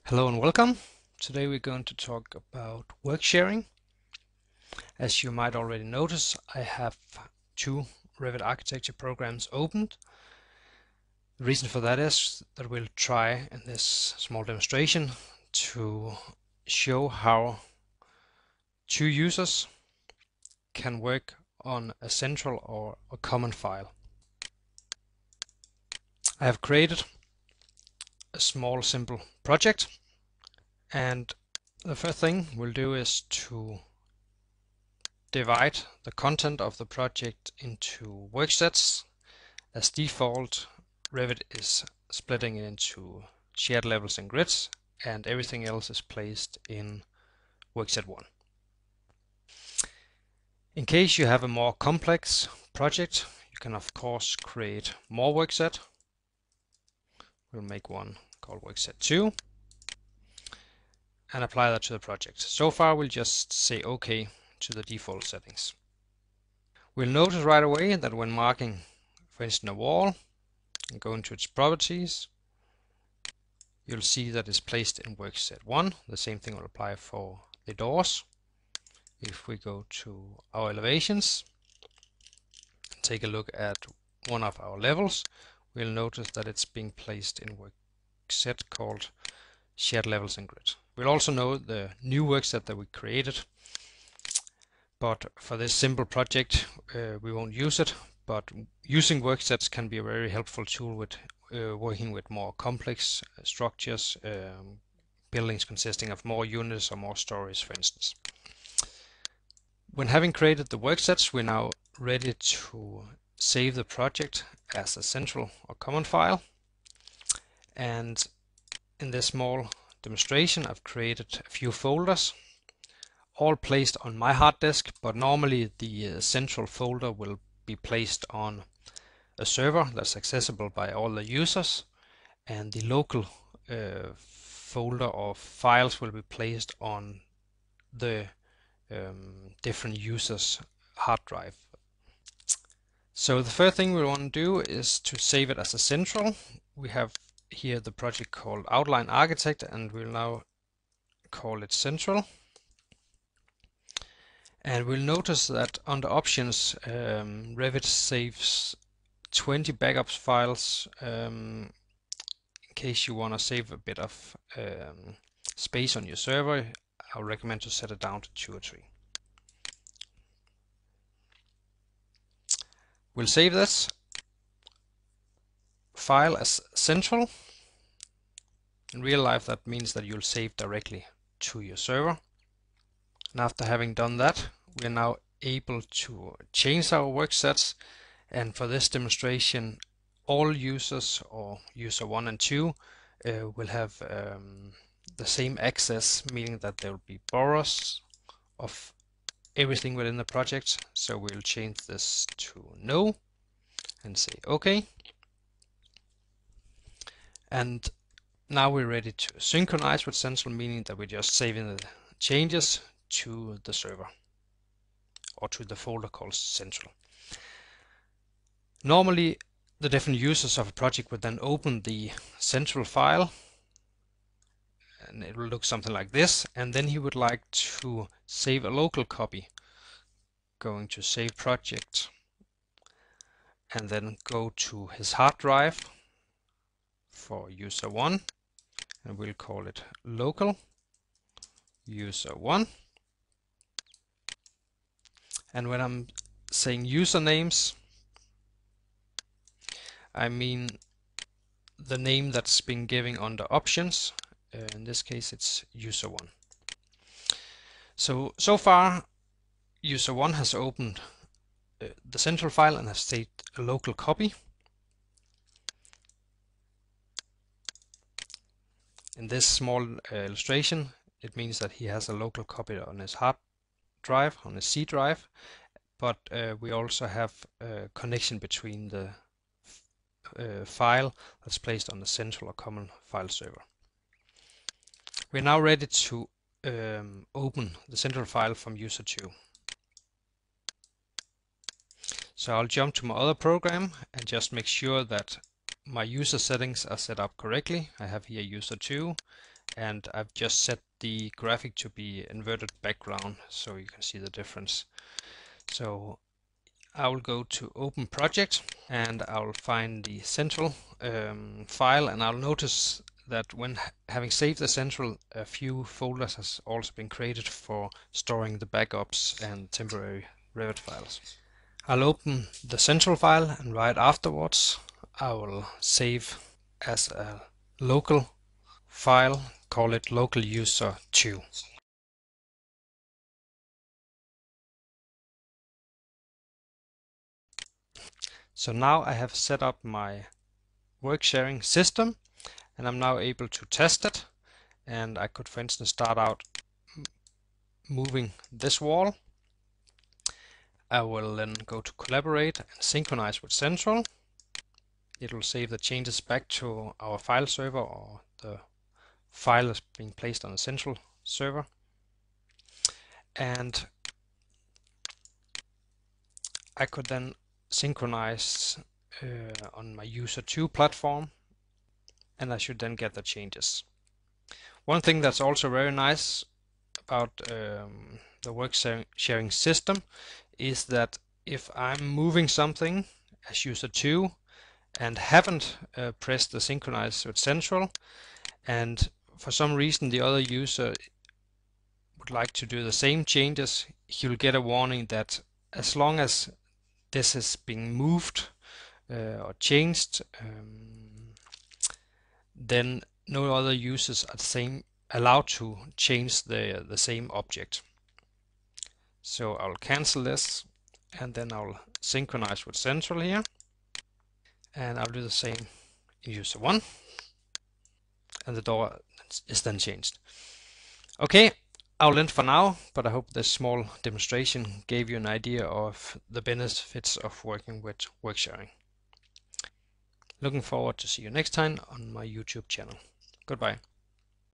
Hello and welcome. Today we're going to talk about work sharing. As you might already notice, I have two Revit architecture programs opened. The reason for that is that we'll try in this small demonstration to show how two users can work on a central or a common file. I have created a small simple project, and the first thing we'll do is to divide the content of the project into work sets. As default, Revit is splitting it into shared levels and grids, and everything else is placed in workset 1. In case you have a more complex project, you can of course create more workset. We'll make one called workset 2 and apply that to the project. So far we'll just say OK to the default settings. We'll notice right away that when marking, for instance, a wall and go into its properties, you'll see that it's placed in workset 1. The same thing will apply for the doors. If we go to our elevations and take a look at one of our levels, we'll notice that it's being placed in workset called shared levels and grid. We'll also know the new workset that we created, but for this simple project we won't use it. But using worksets can be a very helpful tool with working with more complex structures, buildings consisting of more units or more stories, for instance. When having created the worksets, we're now ready to save the project as a central or common file. And in this small demonstration, I've created a few folders, all placed on my hard disk, but normally the central folder will be placed on a server that's accessible by all the users, and the local folder or files will be placed on the different users' hard drive. So the first thing we want to do is to save it as a central. We have here the project called Outline Architect, and we'll now call it central. And we'll notice that under options, Revit saves 20 backups files in case you want to save a bit of space on your server. I would recommend to set it down to 2 or 3. We'll save this file as central. In real life, that means that you'll save directly to your server. And after having done that, we are now able to change our work sets. And for this demonstration, all users, or user 1 and 2, will have the same access, meaning that there will be borrowers of everything within the project. So we'll change this to no and say OK. And now we're ready to synchronize with central, meaning that we're just saving the changes to the server or to the folder called central. Normally, the different users of a project would then open the central file, and it will look something like this, and then he would like to save a local copy. Going to save project and then go to his hard drive for user 1, and we'll call it local user 1. And when I'm saying usernames, I mean the name that's been given under options. In this case, it's user 1. So far, user 1 has opened the central file and has saved a local copy. In this small illustration, it means that he has a local copy on his hard drive, on his C drive, but we also have a connection between the file that's placed on the central or common file server. We're now ready to open the central file from user 2. So I'll jump to my other program and just make sure that my user settings are set up correctly. I have here user 2, and I've just set the graphic to be inverted background so you can see the difference. So I will go to Open Project and I'll find the central file, and I'll notice that when having saved the central, a few folders has also been created for storing the backups and temporary Revit files. I'll open the central file, and right afterwards I will save as a local file, call it local user 2. So now I have set up my work sharing system, and I'm now able to test it. And I could, for instance, start out moving this wall. I will then go to collaborate and synchronize with central. It will save the changes back to our file server, or the file is being placed on the central server. And I could then synchronize on my user 2 platform, and I should then get the changes. One thing that's also very nice about the work sharing system is that if I'm moving something as user 2 and haven't pressed the synchronize with central, and for some reason the other user would like to do the same changes, he'll get a warning that as long as this is being moved or changed, then no other users are allowed to change the same object. So I'll cancel this, and then I'll synchronize with central here, and I'll do the same in user 1, and the door is then changed. Okay, I'll end for now, but I hope this small demonstration gave you an idea of the benefits of working with work sharing. Looking forward to see you next time on my YouTube channel. Goodbye.